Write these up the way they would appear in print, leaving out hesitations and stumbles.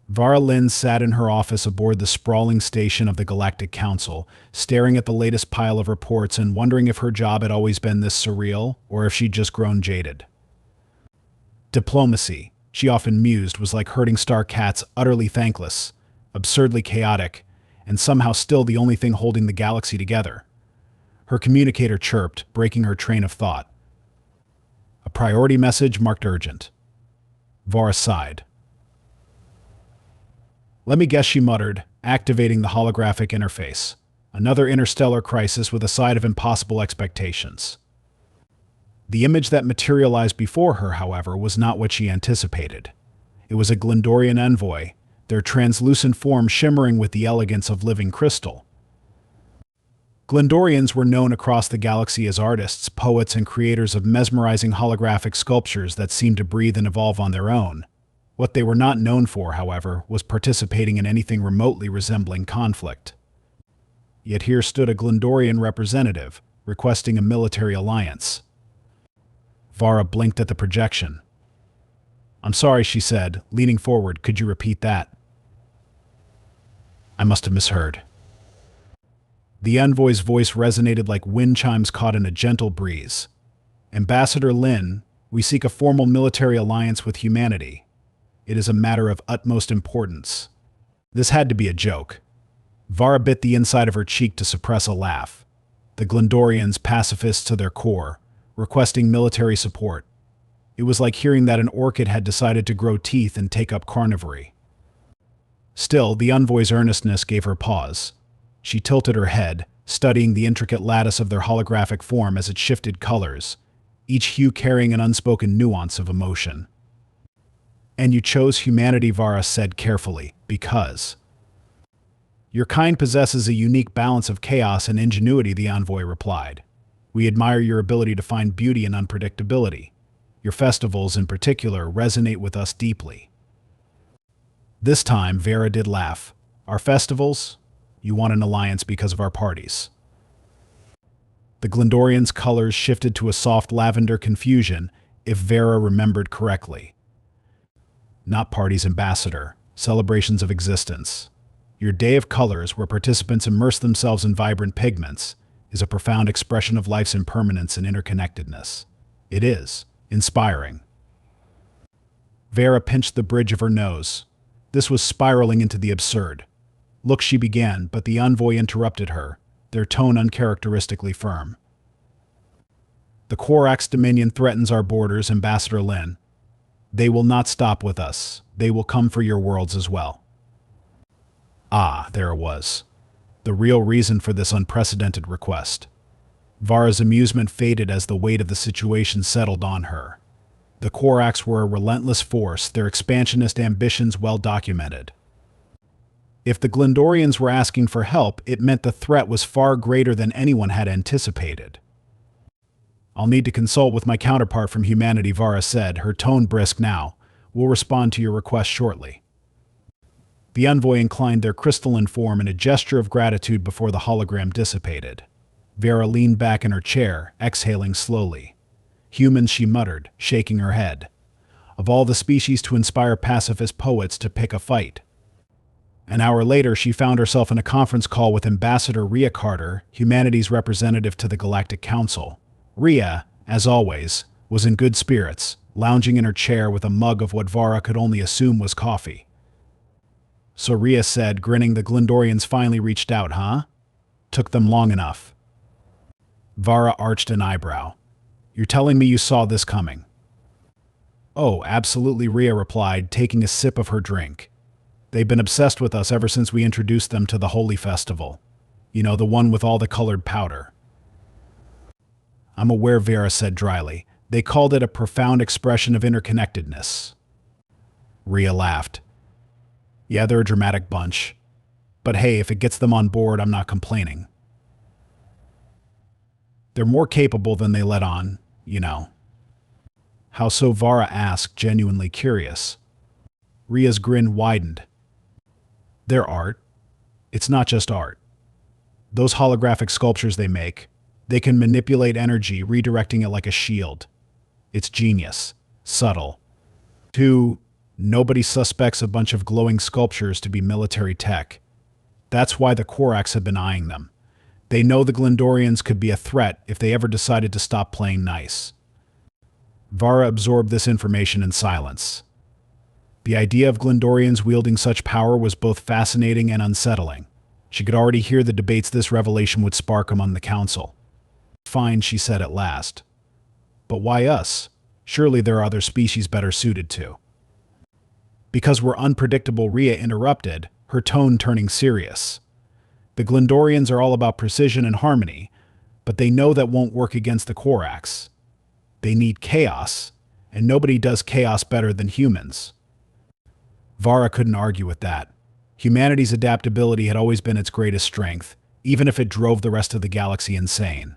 Vara Lynn sat in her office aboard the sprawling station of the Galactic Council, staring at the latest pile of reports and wondering if her job had always been this surreal or if she'd just grown jaded. Diplomacy, she often mused, was like herding star cats, utterly thankless, absurdly chaotic, and somehow still the only thing holding the galaxy together. Her communicator chirped, breaking her train of thought. A priority message marked urgent. Vara sighed. Let me guess, she muttered, activating the holographic interface. Another interstellar crisis with a side of impossible expectations. The image that materialized before her, however, was not what she anticipated. It was a Glendorian envoy, their translucent form shimmering with the elegance of living crystal. Glendorians were known across the galaxy as artists, poets, and creators of mesmerizing holographic sculptures that seemed to breathe and evolve on their own. What they were not known for, however, was participating in anything remotely resembling conflict. Yet here stood a Glendorian representative, requesting a military alliance. Vara blinked at the projection. I'm sorry, she said, leaning forward. Could you repeat that? I must have misheard. The envoy's voice resonated like wind chimes caught in a gentle breeze. Ambassador Lin, we seek a formal military alliance with humanity. It is a matter of utmost importance. This had to be a joke. Vara bit the inside of her cheek to suppress a laugh. The Glendorians, pacifists to their core, requesting military support. It was like hearing that an orchid had decided to grow teeth and take up carnivory. Still, the envoy's earnestness gave her pause. She tilted her head, studying the intricate lattice of their holographic form as it shifted colors, each hue carrying an unspoken nuance of emotion. And you chose humanity, Vara said carefully, because your kind possesses a unique balance of chaos and ingenuity, the envoy replied. We admire your ability to find beauty in unpredictability. Your festivals, in particular, resonate with us deeply. This time, Vara did laugh. Our festivals? You want an alliance because of our parties. The Glendorian's colors shifted to a soft lavender confusion, if Vara remembered correctly. Not parties, ambassador, celebrations of existence. Your day of colors, where participants immerse themselves in vibrant pigments, is a profound expression of life's impermanence and interconnectedness. It is inspiring. Vara pinched the bridge of her nose. This was spiraling into the absurd. Look, she began, but the envoy interrupted her, their tone uncharacteristically firm. The Orcs dominion threatens our borders, Ambassador Lin. They will not stop with us. They will come for your worlds as well. Ah, there it was. The real reason for this unprecedented request. Vara's amusement faded as the weight of the situation settled on her. The Orcs were a relentless force, their expansionist ambitions well documented. If the Glendorians were asking for help, it meant the threat was far greater than anyone had anticipated. I'll need to consult with my counterpart from humanity, Vara said, her tone brisk now. We'll respond to your request shortly. The envoy inclined their crystalline form in a gesture of gratitude before the hologram dissipated. Vara leaned back in her chair, exhaling slowly. Humans, she muttered, shaking her head. Of all the species to inspire pacifist poets to pick a fight. An hour later, she found herself in a conference call with Ambassador Rhea Carter, humanity's representative to the Galactic Council. Rhea, as always, was in good spirits, lounging in her chair with a mug of what Vara could only assume was coffee. So Rhea said, grinning, the Glendorians finally reached out, huh? Took them long enough. Vara arched an eyebrow. You're telling me you saw this coming? Oh, absolutely, Rhea replied, taking a sip of her drink. They've been obsessed with us ever since we introduced them to the Holy Festival. You know, the one with all the colored powder. I'm aware, Vara said dryly. They called it a profound expression of interconnectedness. Rhea laughed. Yeah, they're a dramatic bunch. But hey, if it gets them on board, I'm not complaining. They're more capable than they let on, you know. How so? Vara asked, genuinely curious. Rhea's grin widened. Their art. It's not just art. Those holographic sculptures they make, they can manipulate energy, redirecting it like a shield. It's genius. Subtle. To Nobody suspects a bunch of glowing sculptures to be military tech. That's why the Orcs have been eyeing them. They know the Glendorians could be a threat if they ever decided to stop playing nice. Vara absorbed this information in silence. The idea of Glendorians wielding such power was both fascinating and unsettling. She could already hear the debates this revelation would spark among the council. "Fine," she said at last. "But why us? Surely there are other species better suited to." "Because we're unpredictable," Rhea interrupted, her tone turning serious. "The Glendorians are all about precision and harmony, but they know that won't work against the Korax. They need chaos, and nobody does chaos better than humans." Vara couldn't argue with that. Humanity's adaptability had always been its greatest strength, even if it drove the rest of the galaxy insane.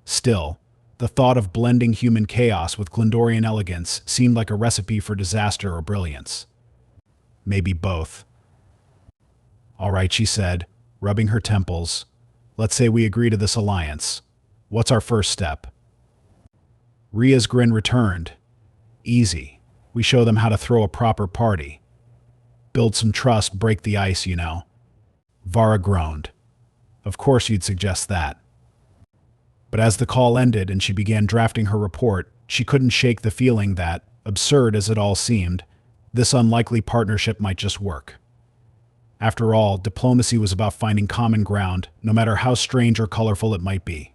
Still, the thought of blending human chaos with Glendorian elegance seemed like a recipe for disaster or brilliance. Maybe both. "All right," she said, rubbing her temples. "Let's say we agree to this alliance. What's our first step?" Rhea's grin returned. "Easy. We show them how to throw a proper party. Build some trust, break the ice, you know." Vara groaned. Of course you'd suggest that. But as the call ended and she began drafting her report, she couldn't shake the feeling that, absurd as it all seemed, this unlikely partnership might just work. After all, diplomacy was about finding common ground, no matter how strange or colorful it might be.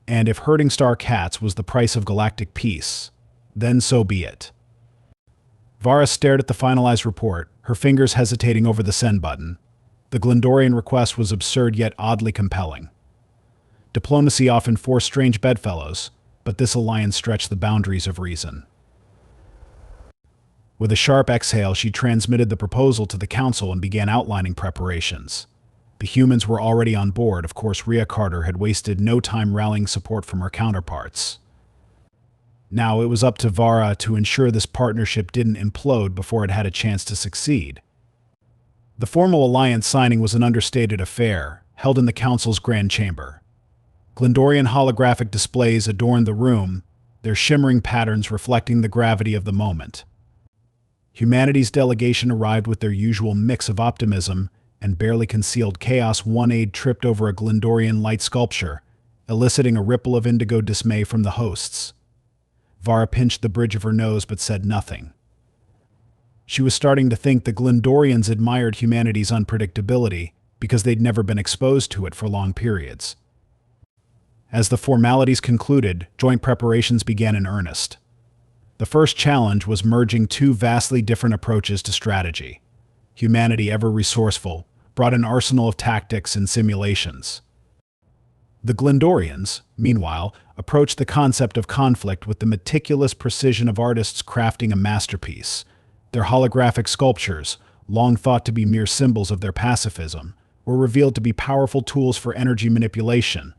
And if herding star cats was the price of galactic peace, then so be it. Vara stared at the finalized report, her fingers hesitating over the send button. The Glendorian request was absurd yet oddly compelling. Diplomacy often forced strange bedfellows, but this alliance stretched the boundaries of reason. With a sharp exhale, she transmitted the proposal to the council and began outlining preparations. The humans were already on board. Of course, Rhea Carter had wasted no time rallying support from her counterparts. Now it was up to Vara to ensure this partnership didn't implode before it had a chance to succeed. The formal alliance signing was an understated affair, held in the council's grand chamber. Glendorian holographic displays adorned the room, their shimmering patterns reflecting the gravity of the moment. Humanity's delegation arrived with their usual mix of optimism and barely concealed chaos. One aide tripped over a Glendorian light sculpture, eliciting a ripple of indigo dismay from the hosts. Vara pinched the bridge of her nose but said nothing. She was starting to think the Glendorians admired humanity's unpredictability because they'd never been exposed to it for long periods. As the formalities concluded, joint preparations began in earnest. The first challenge was merging two vastly different approaches to strategy. Humanity, ever resourceful, brought an arsenal of tactics and simulations. The Glendorians, meanwhile, approached the concept of conflict with the meticulous precision of artists crafting a masterpiece. Their holographic sculptures, long thought to be mere symbols of their pacifism, were revealed to be powerful tools for energy manipulation.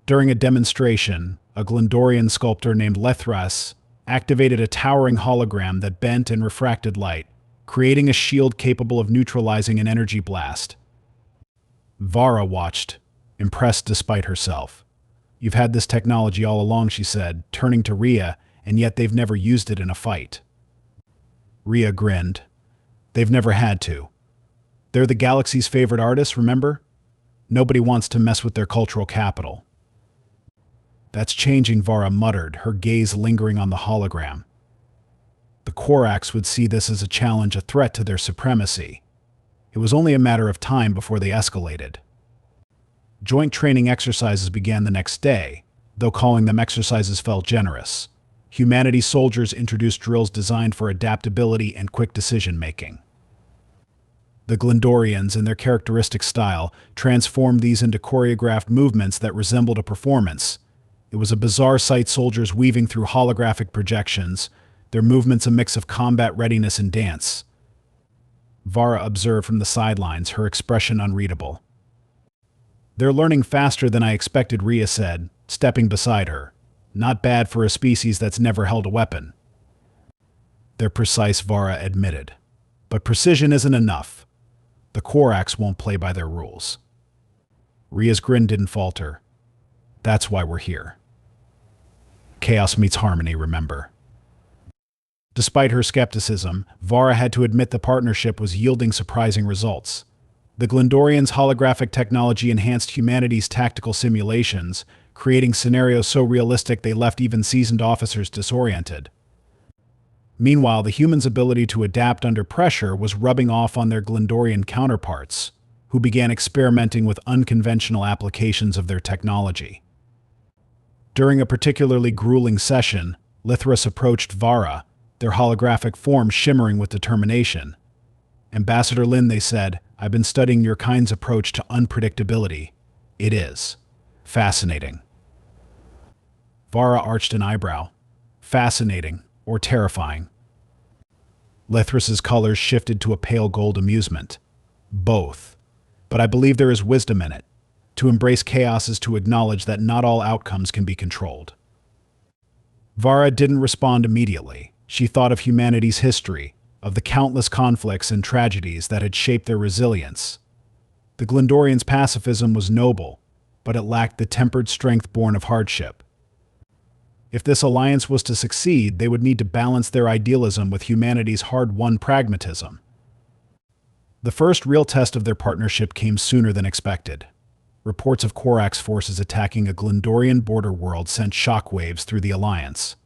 During a demonstration, a Glendorian sculptor named Lethras activated a towering hologram that bent and refracted light, creating a shield capable of neutralizing an energy blast. Vara watched, impressed despite herself. "You've had this technology all along," she said, turning to Rhea, "and yet they've never used it in a fight." Rhea grinned. "They've never had to. They're the galaxy's favorite artists, remember? Nobody wants to mess with their cultural capital." "That's changing," Vara muttered, her gaze lingering on the hologram. The Korax would see this as a challenge, a threat to their supremacy. It was only a matter of time before they escalated. Joint training exercises began the next day, though calling them exercises felt generous. Humanity's soldiers introduced drills designed for adaptability and quick decision-making. The Glendorians, in their characteristic style, transformed these into choreographed movements that resembled a performance. It was a bizarre sight, soldiers weaving through holographic projections, their movements a mix of combat readiness and dance. Vara observed from the sidelines, her expression unreadable. "They're learning faster than I expected," Rhea said, stepping beside her. "Not bad for a species that's never held a weapon." "They're precise," Vara admitted. "But precision isn't enough. The Korax won't play by their rules." Rhea's grin didn't falter. "That's why we're here. Chaos meets harmony, remember." Despite her skepticism, Vara had to admit the partnership was yielding surprising results. The Glendorians' holographic technology enhanced humanity's tactical simulations, creating scenarios so realistic they left even seasoned officers disoriented. Meanwhile, the humans' ability to adapt under pressure was rubbing off on their Glendorian counterparts, who began experimenting with unconventional applications of their technology. During a particularly grueling session, Lithras approached Vara, their holographic form shimmering with determination. "Ambassador Lin," they said, "I've been studying your kind's approach to unpredictability. It is fascinating." Vara arched an eyebrow. Fascinating, or terrifying? Lithras's colors shifted to a pale gold amusement. Both. But I believe there is wisdom in it. To embrace chaos is to acknowledge that not all outcomes can be controlled. Vara didn't respond immediately. She thought of humanity's history, of the countless conflicts and tragedies that had shaped their resilience. The Glendorians' pacifism was noble, but it lacked the tempered strength born of hardship. If this alliance was to succeed, they would need to balance their idealism with humanity's hard-won pragmatism. The first real test of their partnership came sooner than expected. Reports of Korax forces attacking a Glendorian border world sent shockwaves through the alliance.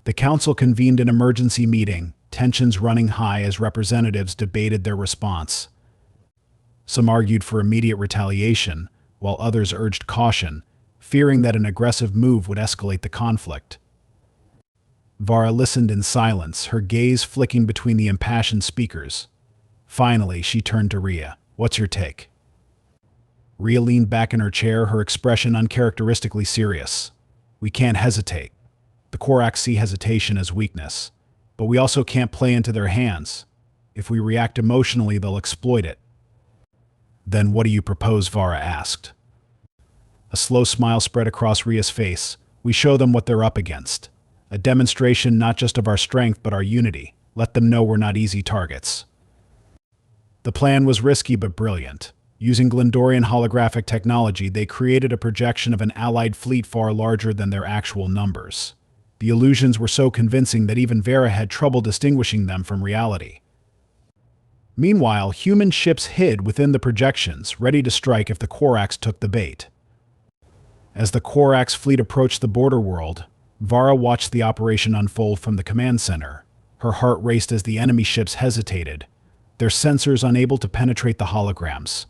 The council convened an emergency meeting, tensions running high as representatives debated their response. Some argued for immediate retaliation, while others urged caution, fearing that an aggressive move would escalate the conflict. Vara listened in silence, her gaze flicking between the impassioned speakers. Finally, she turned to Rhea. "What's your take?" Rhea leaned back in her chair, her expression uncharacteristically serious. "We can't hesitate. The Korax see hesitation as weakness. But we also can't play into their hands. If we react emotionally, they'll exploit it." "Then what do you propose?" Vara asked. A slow smile spread across Rhea's face. "We show them what they're up against. A demonstration not just of our strength but our unity. Let them know we're not easy targets." The plan was risky but brilliant. Using Glendorian holographic technology, they created a projection of an allied fleet far larger than their actual numbers. The illusions were so convincing that even Vara had trouble distinguishing them from reality. Meanwhile, human ships hid within the projections, ready to strike if the Korax took the bait. As the Korax fleet approached the border world, Vara watched the operation unfold from the command center. Her heart raced as the enemy ships hesitated, their sensors unable to penetrate the holograms.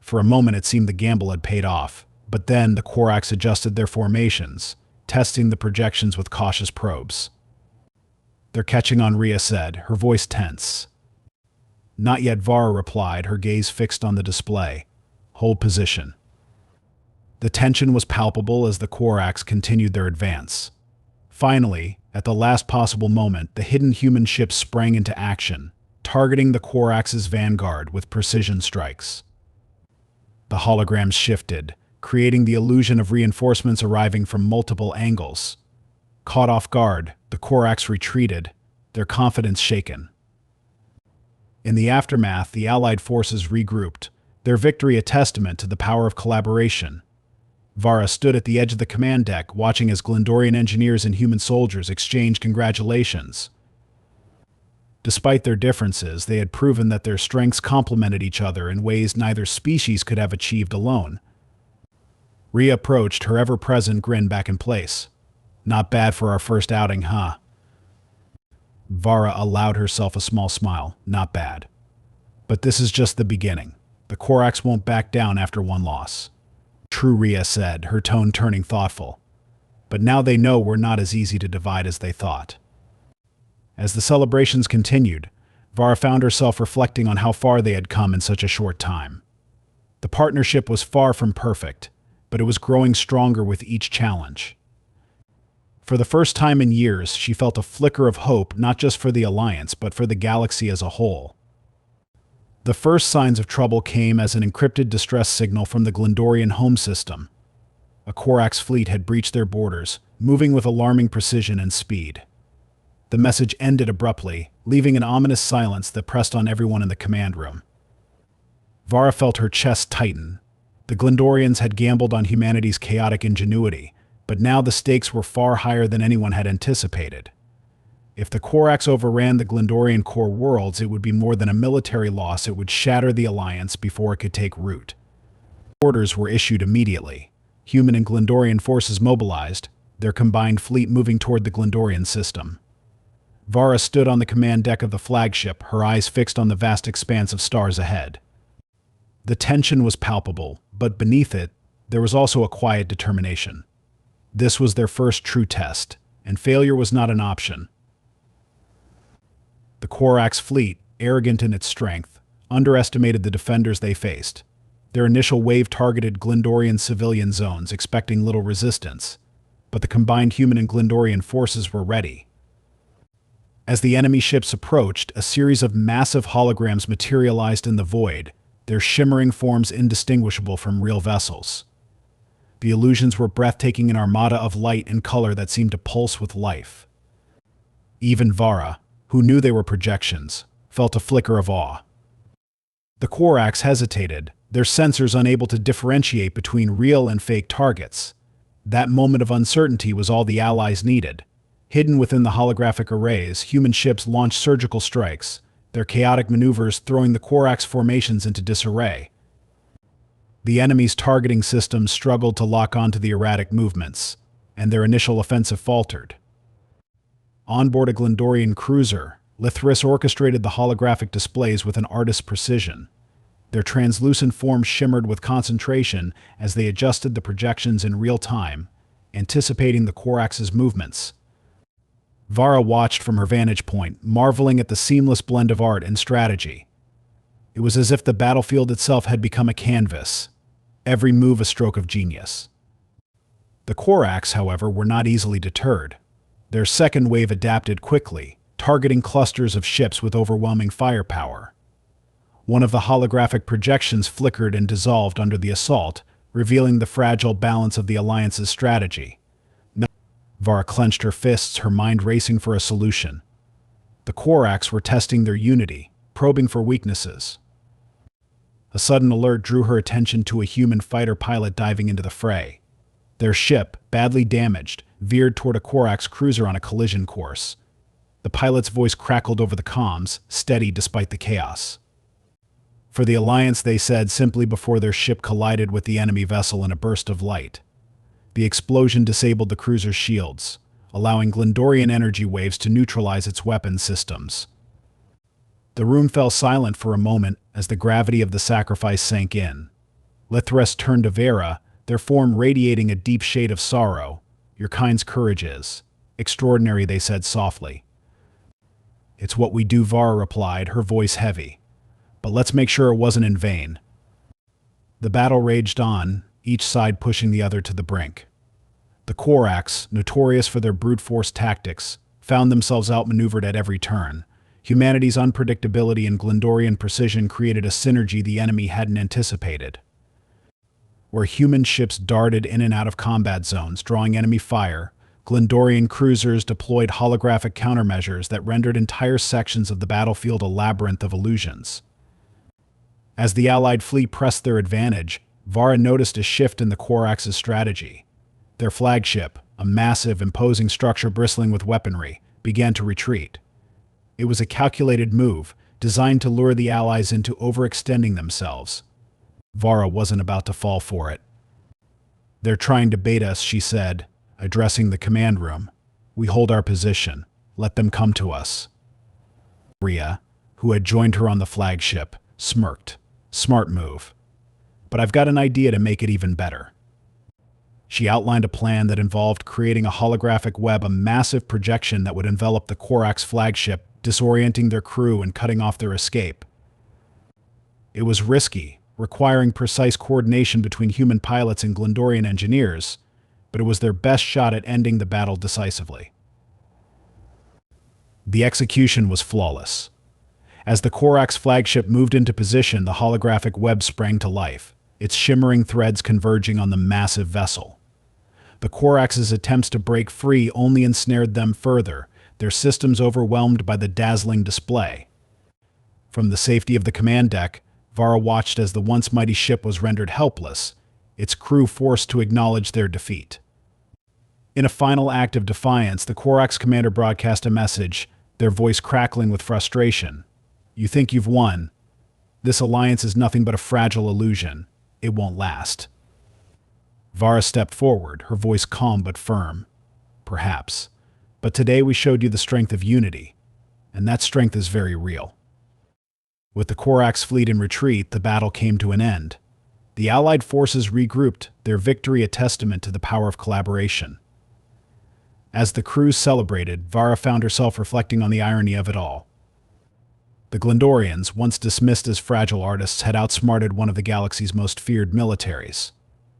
For a moment it seemed the gamble had paid off, but then the Korax adjusted their formations, testing the projections with cautious probes. "They're catching on," Rhea said, her voice tense. "Not yet," Vara replied, her gaze fixed on the display. "Hold position." The tension was palpable as the Korax continued their advance. Finally, at the last possible moment, the hidden human ships sprang into action, targeting the Korax's vanguard with precision strikes. The holograms shifted, creating the illusion of reinforcements arriving from multiple angles. Caught off guard, the Korax retreated, their confidence shaken. In the aftermath, the Allied forces regrouped, their victory a testament to the power of collaboration. Vara stood at the edge of the command deck, watching as Glendorian engineers and human soldiers exchanged congratulations. Despite their differences, they had proven that their strengths complemented each other in ways neither species could have achieved alone. Rhea approached, her ever-present grin back in place. "Not bad for our first outing, huh?" Vara allowed herself a small smile. "Not bad. But this is just the beginning. The Korax won't back down after one loss." "True," Rhea said, her tone turning thoughtful. "But now they know we're not as easy to divide as they thought." As the celebrations continued, Vara found herself reflecting on how far they had come in such a short time. The partnership was far from perfect, but it was growing stronger with each challenge. For the first time in years, she felt a flicker of hope not just for the Alliance, but for the galaxy as a whole. The first signs of trouble came as an encrypted distress signal from the Glendorian home system. A Korax fleet had breached their borders, moving with alarming precision and speed. The message ended abruptly, leaving an ominous silence that pressed on everyone in the command room. Vara felt her chest tighten. The Glendorians had gambled on humanity's chaotic ingenuity, but now the stakes were far higher than anyone had anticipated. If the Corax overran the Glendorian core worlds, it would be more than a military loss. It would shatter the Alliance before it could take root. Orders were issued immediately. Human and Glendorian forces mobilized, their combined fleet moving toward the Glendorian system. Vara stood on the command deck of the flagship, her eyes fixed on the vast expanse of stars ahead. The tension was palpable, but beneath it, there was also a quiet determination. This was their first true test, and failure was not an option. The Corax fleet, arrogant in its strength, underestimated the defenders they faced. Their initial wave targeted Glendorian civilian zones, expecting little resistance, but the combined human and Glendorian forces were ready. As the enemy ships approached, a series of massive holograms materialized in the void, their shimmering forms indistinguishable from real vessels. The illusions were breathtaking, an armada of light and color that seemed to pulse with life. Even Vara, who knew they were projections, felt a flicker of awe. The Corax hesitated, their sensors unable to differentiate between real and fake targets. That moment of uncertainty was all the Allies needed. Hidden within the holographic arrays, human ships launched surgical strikes, their chaotic maneuvers throwing the Corax formations into disarray. The enemy's targeting systems struggled to lock onto the erratic movements, and their initial offensive faltered. Onboard a Glendorian cruiser, Lithris orchestrated the holographic displays with an artist's precision. Their translucent forms shimmered with concentration as they adjusted the projections in real time, anticipating the Corax's movements. Vara watched from her vantage point, marveling at the seamless blend of art and strategy. It was as if the battlefield itself had become a canvas, every move a stroke of genius. The Corax, however, were not easily deterred. Their second wave adapted quickly, targeting clusters of ships with overwhelming firepower. One of the holographic projections flickered and dissolved under the assault, revealing the fragile balance of the Alliance's strategy. Vara clenched her fists, her mind racing for a solution. The Corax were testing their unity, probing for weaknesses. A sudden alert drew her attention to a human fighter pilot diving into the fray. Their ship, badly damaged, veered toward a Corax cruiser on a collision course. The pilot's voice crackled over the comms, steady despite the chaos. For the Alliance, they said simply before their ship collided with the enemy vessel in a burst of light. The explosion disabled the cruiser's shields, allowing Glendorian energy waves to neutralize its weapon systems. The room fell silent for a moment as the gravity of the sacrifice sank in. Lithres turned to Vera, their form radiating a deep shade of sorrow. "Your kind's courage is extraordinary," they said softly. "It's what we do," Vara replied, her voice heavy. "But let's make sure it wasn't in vain." The battle raged on, each side pushing the other to the brink. The Corax, notorious for their brute force tactics, found themselves outmaneuvered at every turn. Humanity's unpredictability and Glendorian precision created a synergy the enemy hadn't anticipated. Where human ships darted in and out of combat zones, drawing enemy fire, Glendorian cruisers deployed holographic countermeasures that rendered entire sections of the battlefield a labyrinth of illusions. As the Allied fleet pressed their advantage, Vara noticed a shift in the Corax's strategy. Their flagship, a massive, imposing structure bristling with weaponry, began to retreat. It was a calculated move, designed to lure the Allies into overextending themselves. Vara wasn't about to fall for it. "They're trying to bait us," she said, addressing the command room. "We hold our position. Let them come to us." Rhea, who had joined her on the flagship, smirked. "Smart move. But I've got an idea to make it even better." She outlined a plan that involved creating a holographic web, a massive projection that would envelop the Corax flagship, disorienting their crew and cutting off their escape. It was risky, requiring precise coordination between human pilots and Glendorian engineers, but it was their best shot at ending the battle decisively. The execution was flawless. As the Corax flagship moved into position, the holographic web sprang to life, its shimmering threads converging on the massive vessel. The Corax's attempts to break free only ensnared them further, their systems overwhelmed by the dazzling display. From the safety of the command deck, Vara watched as the once mighty ship was rendered helpless, its crew forced to acknowledge their defeat. In a final act of defiance, the Corax commander broadcast a message: their voice crackling with frustration. "You think you've won. This alliance is nothing but a fragile illusion. It won't last." Vara stepped forward, her voice calm but firm. "Perhaps. But today we showed you the strength of unity, and that strength is very real." With the Korax fleet in retreat, the battle came to an end. The Allied forces regrouped, their victory a testament to the power of collaboration. As the crews celebrated, Vara found herself reflecting on the irony of it all. The Glendorians, once dismissed as fragile artists, had outsmarted one of the galaxy's most feared militaries.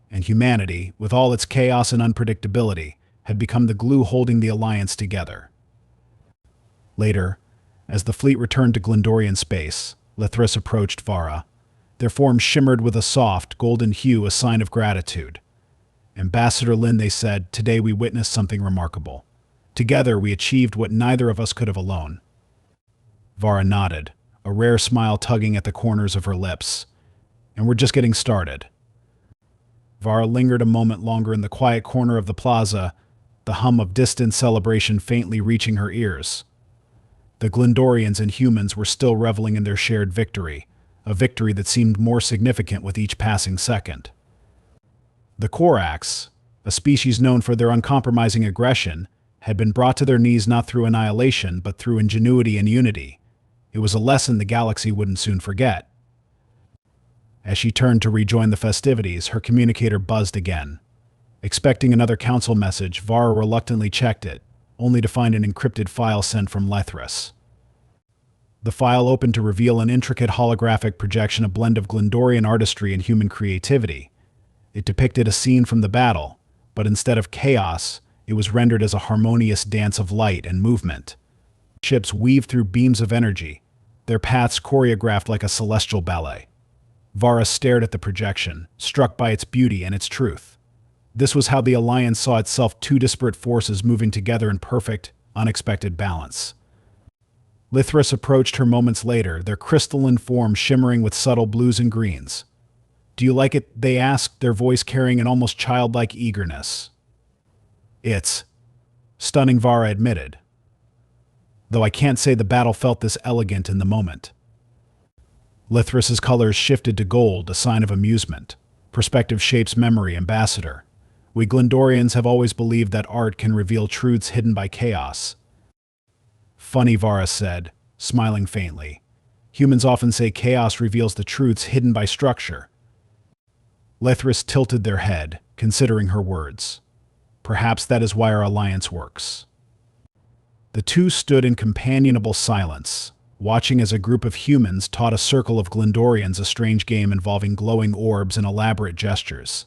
And humanity, with all its chaos and unpredictability, had become the glue holding the alliance together. Later, as the fleet returned to Glendorian space, Lithris approached Vara. Their forms shimmered with a soft, golden hue, a sign of gratitude. "Ambassador Lin," they said, "today we witnessed something remarkable. Together we achieved what neither of us could have alone." Vara nodded, a rare smile tugging at the corners of her lips. "And we're just getting started." Vara lingered a moment longer in the quiet corner of the plaza, the hum of distant celebration faintly reaching her ears. The Glendorians and humans were still reveling in their shared victory, a victory that seemed more significant with each passing second. The Korax, a species known for their uncompromising aggression, had been brought to their knees not through annihilation but through ingenuity and unity. It was a lesson the galaxy wouldn't soon forget. As she turned to rejoin the festivities, her communicator buzzed again. Expecting another council message, Vara reluctantly checked it, only to find an encrypted file sent from Lethris. The file opened to reveal an intricate holographic projection, a blend of Glendorian artistry and human creativity. It depicted a scene from the battle, but instead of chaos, it was rendered as a harmonious dance of light and movement. Ships weaved through beams of energy, their paths choreographed like a celestial ballet. Vara stared at the projection, struck by its beauty and its truth. This was how the Alliance saw itself, two disparate forces moving together in perfect, unexpected balance. Lithris approached her moments later, their crystalline form shimmering with subtle blues and greens. "Do you like it?" they asked, their voice carrying an almost childlike eagerness. "It's stunning," Vara admitted, "though I can't say the battle felt this elegant in the moment." Lithris's colors shifted to gold, a sign of amusement. "Perspective shapes memory, Ambassador. We Glendorians have always believed that art can reveal truths hidden by chaos." "Funny," Vara said, smiling faintly. "Humans often say chaos reveals the truths hidden by structure." Lethris tilted their head, considering her words. "Perhaps that is why our alliance works." The two stood in companionable silence, watching as a group of humans taught a circle of Glendorians a strange game involving glowing orbs and elaborate gestures.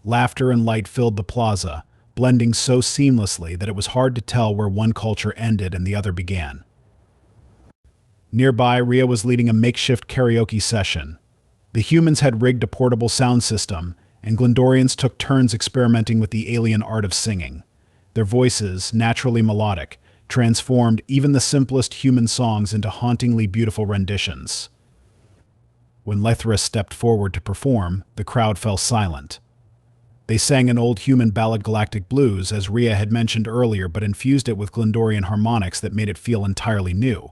Laughter and light filled the plaza, blending so seamlessly that it was hard to tell where one culture ended and the other began. Nearby, Rhea was leading a makeshift karaoke session. The humans had rigged a portable sound system, and Glendorians took turns experimenting with the alien art of singing. Their voices, naturally melodic, transformed even the simplest human songs into hauntingly beautiful renditions. When Lethris stepped forward to perform, the crowd fell silent. They sang an old human ballad, Galactic Blues, as Rhea had mentioned earlier, but infused it with Glendorian harmonics that made it feel entirely new.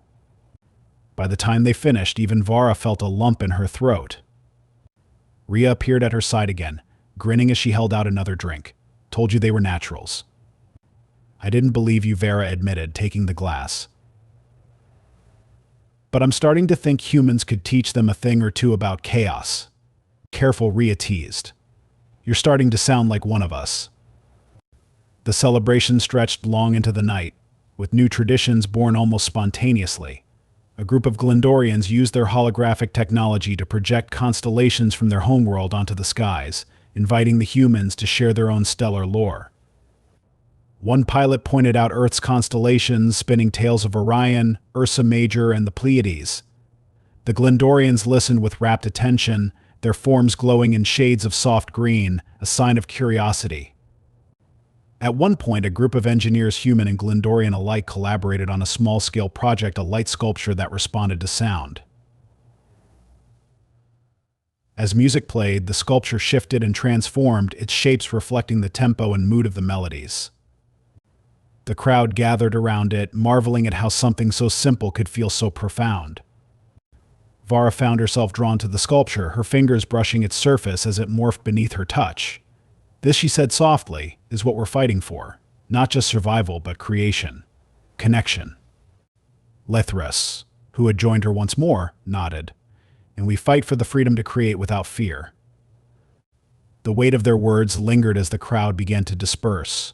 By the time they finished, even Vara felt a lump in her throat. Rhea appeared at her side again, grinning as she held out another drink. "Told you they were naturals." "I didn't believe you," Vara admitted, taking the glass. "But I'm starting to think humans could teach them a thing or two about chaos." "Careful," Rhea teased. "You're starting to sound like one of us." The celebration stretched long into the night, with new traditions born almost spontaneously. A group of Glendorians used their holographic technology to project constellations from their homeworld onto the skies, inviting the humans to share their own stellar lore. One pilot pointed out Earth's constellations, spinning tales of Orion, Ursa Major, and the Pleiades. The Glendorians listened with rapt attention, their forms glowing in shades of soft green, a sign of curiosity. At one point, a group of engineers, human and Glendorian alike, collaborated on a small-scale project, a light sculpture that responded to sound. As music played, the sculpture shifted and transformed, its shapes reflecting the tempo and mood of the melodies. The crowd gathered around it, marveling at how something so simple could feel so profound. Vara found herself drawn to the sculpture, her fingers brushing its surface as it morphed beneath her touch. This, she said softly, is what we're fighting for. Not just survival, but creation. Connection. Lithris, who had joined her once more, nodded. And we fight for the freedom to create without fear. The weight of their words lingered as the crowd began to disperse.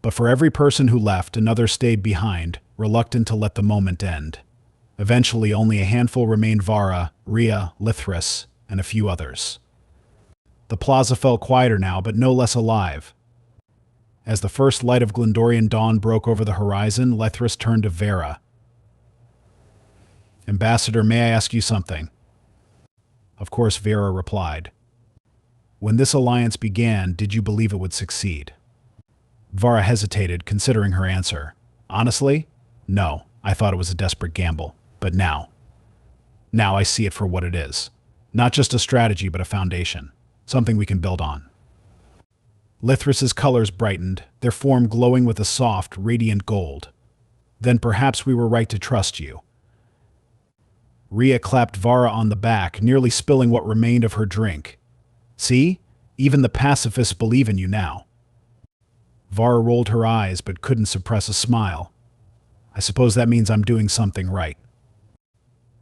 But for every person who left, another stayed behind, reluctant to let the moment end. Eventually, only a handful remained: Vara, Rhea, Lithris, and a few others. The plaza felt quieter now, but no less alive. As the first light of Glendorian dawn broke over the horizon, Lithris turned to Vera. "Ambassador, may I ask you something?" Of course, Vera replied. "When this alliance began, did you believe it would succeed?" Vara hesitated, considering her answer. "Honestly, no. I thought it was a desperate gamble. But now I see it for what it is. Not just a strategy, but a foundation. Something we can build on." Lithris's colors brightened, their form glowing with a soft, radiant gold. "Then perhaps we were right to trust you." Rhea clapped Vara on the back, nearly spilling what remained of her drink. "See? Even the pacifists believe in you now." Vara rolled her eyes, but couldn't suppress a smile. "I suppose that means I'm doing something right."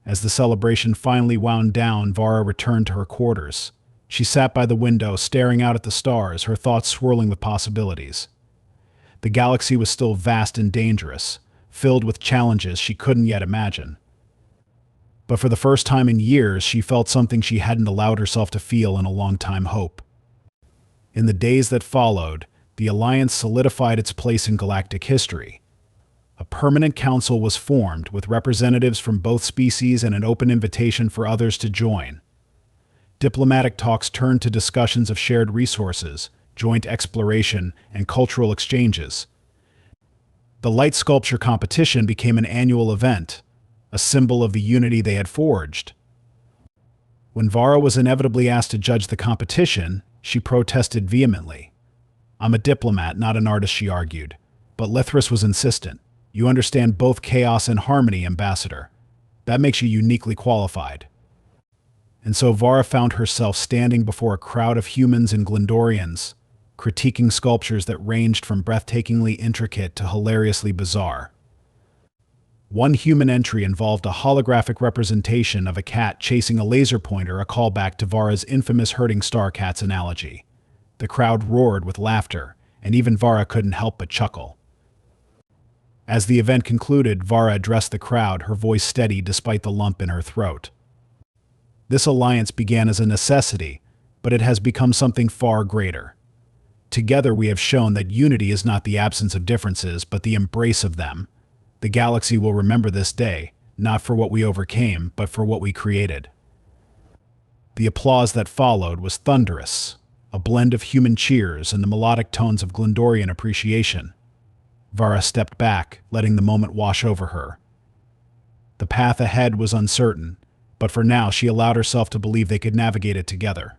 As the celebration finally wound down, Vara returned to her quarters. She sat by the window, staring out at the stars, her thoughts swirling with possibilities. The galaxy was still vast and dangerous, filled with challenges she couldn't yet imagine. But for the first time in years, she felt something she hadn't allowed herself to feel in a long time: hope. In the days that followed, the Alliance solidified its place in galactic history. A permanent council was formed, with representatives from both species and an open invitation for others to join. Diplomatic talks turned to discussions of shared resources, joint exploration, and cultural exchanges. The light sculpture competition became an annual event, a symbol of the unity they had forged. When Vara was inevitably asked to judge the competition, she protested vehemently. "I'm a diplomat, not an artist," she argued. But Lithris was insistent. "You understand both chaos and harmony, Ambassador. That makes you uniquely qualified." And so Vara found herself standing before a crowd of humans and Glendorians, critiquing sculptures that ranged from breathtakingly intricate to hilariously bizarre. One human entry involved a holographic representation of a cat chasing a laser pointer, a callback to Vara's infamous herding star cats analogy. The crowd roared with laughter, and even Vara couldn't help but chuckle. As the event concluded, Vara addressed the crowd, her voice steady despite the lump in her throat. "This alliance began as a necessity, but it has become something far greater. Together we have shown that unity is not the absence of differences, but the embrace of them. The galaxy will remember this day, not for what we overcame, but for what we created." The applause that followed was thunderous, a blend of human cheers and the melodic tones of Glendorian appreciation. Vara stepped back, letting the moment wash over her. The path ahead was uncertain, but for now she allowed herself to believe they could navigate it together.